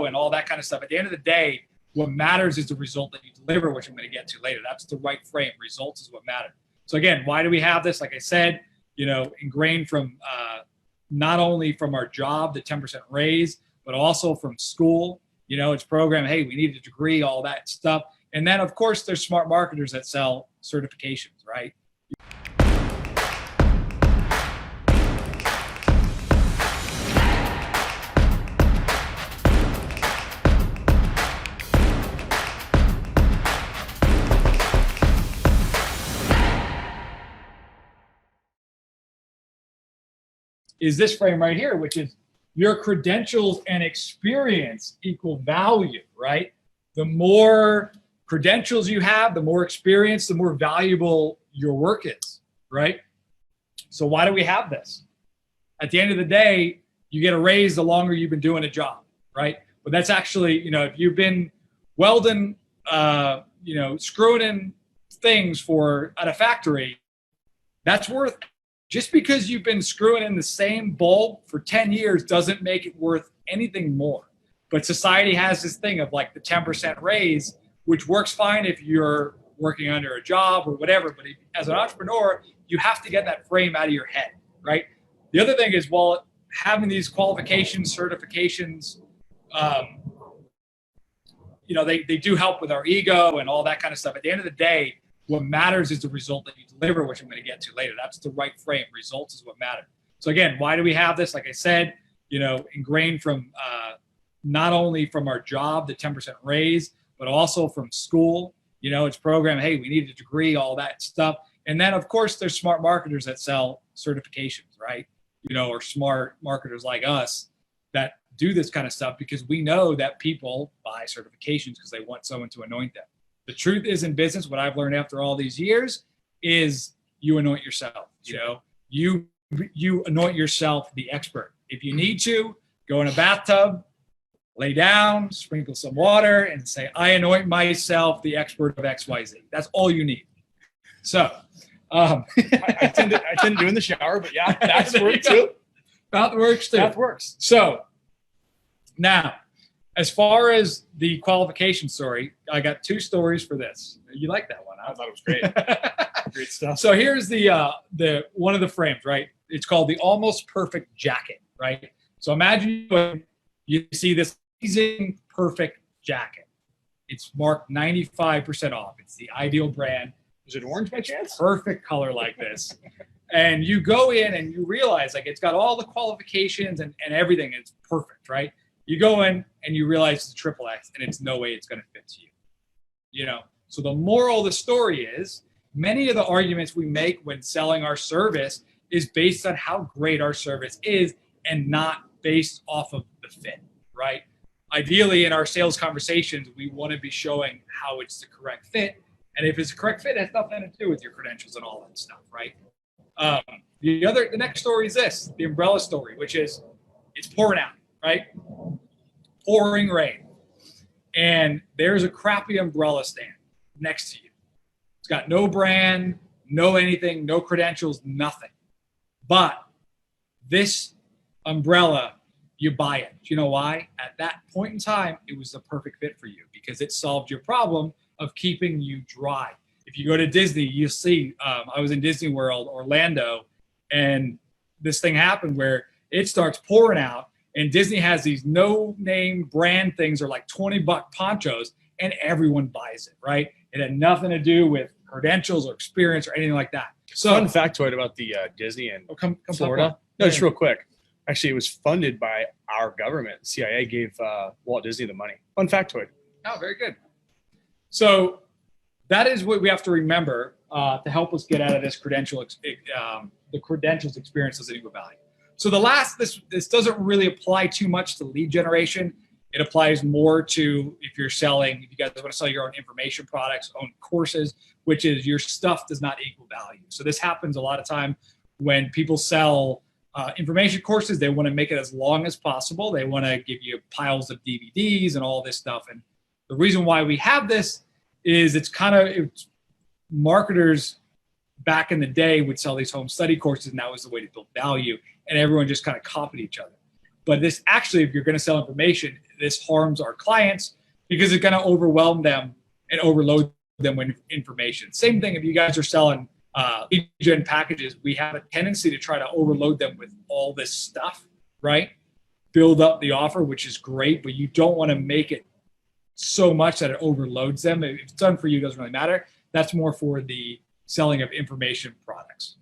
ego and all that kind of stuff. At the end of the day, what matters is the result that you deliver, which I'm going to get to later. That's the right frame. Results is what matter. So again, why do we have this? Like I said, ingrained from not only from our job, the 10% raise, but also from school. It's programmed, hey, we need a degree, all that stuff. And then, of course, there's smart marketers that sell certifications, right? Is this frame right here, which is your credentials and experience equal value, right? The more credentials you have, the more experience, the more valuable your work is, right? So why do we have this? At the end of the day, you get a raise the longer you've been doing a job, right? But that's actually, if you've been welding, screwing in things at a factory, that's worth. Just because you've been screwing in the same bulb for 10 years doesn't make it worth anything more. But society has this thing of like the 10% raise, which works fine if you're working under a job or whatever. But as an entrepreneur, you have to get that frame out of your head, right? The other thing is, having these qualifications, certifications, they do help with our ego and all that kind of stuff. At the end of the day, what matters is the result that you deliver, which I'm going to get to later. That's the right frame. Results is what matter. So again, why do we have this? Like I said, ingrained from not only from our job, the 10% raise, but also from school. It's programmed, hey, we need a degree, all that stuff. And then, of course, there's smart marketers that sell certifications, right? Or smart marketers like us that do this kind of stuff because we know that people buy certifications because they want someone to anoint them. The truth is, in business, what I've learned after all these years is you anoint yourself. You anoint yourself the expert. If you need to, go in a bathtub, lay down, sprinkle some water, and say, I anoint myself the expert of XYZ. That's all you need. So I tend to do in the shower, but yeah, that's work too. That works too. That works. So now, as far as the qualification story, I got two stories for this. You like that one? Huh? I thought it was great. Great stuff. So here's the one of the frames, right? It's called the Almost Perfect Jacket, right? So imagine you see this amazing perfect jacket. It's marked 95% off. It's the ideal brand. Is it orange by chance? Perfect color like this. And you go in and you realize it's got all the qualifications and everything. It's perfect, right? You go in and you realize it's triple X and it's no way it's going to fit to you. So the moral of the story is many of the arguments we make when selling our service is based on how great our service is and not based off of the fit, right? Ideally, in our sales conversations, we want to be showing how it's the correct fit. And if it's a correct fit, it has nothing to do with your credentials and all that stuff, right? The next story is this, the umbrella story, which is it's pouring out, right? Pouring rain. And there's a crappy umbrella stand next to you. It's got no brand, no anything, no credentials, nothing. But this umbrella, you buy it. Do you know why? At that point in time, it was the perfect fit for you because it solved your problem of keeping you dry. If you go to Disney, you see, I was in Disney World, Orlando, and this thing happened where it starts pouring out, and Disney has these no-name brand things or like $20 ponchos, and everyone buys it, right? It had nothing to do with credentials or experience or anything like that. So, fun factoid about the Disney in Florida. No, just real quick. Actually, it was funded by our government. The CIA gave Walt Disney the money. Fun factoid. Oh, very good. So that is what we have to remember to help us get out of this the credentials experience doesn't equal value. So this doesn't really apply too much to lead generation. It applies more to if you guys want to sell your own information products, own courses, which is your stuff does not equal value. So this happens a lot of time when people sell information courses. They want to make it as long as possible. They want to give you piles of DVDs and all this stuff. And the reason why we have this is it's marketers back in the day would sell these home study courses, and that was the way to build value, and everyone just kind of copied each other. But this actually, if you're going to sell information, this harms our clients because it's going to overwhelm them and overload them with information. Same thing if you guys are selling lead gen packages, we have a tendency to try to overload them with all this stuff, right? Build up the offer, which is great, but you don't want to make it so much that it overloads them. If it's done for you, it doesn't really matter. That's more for the selling of information products.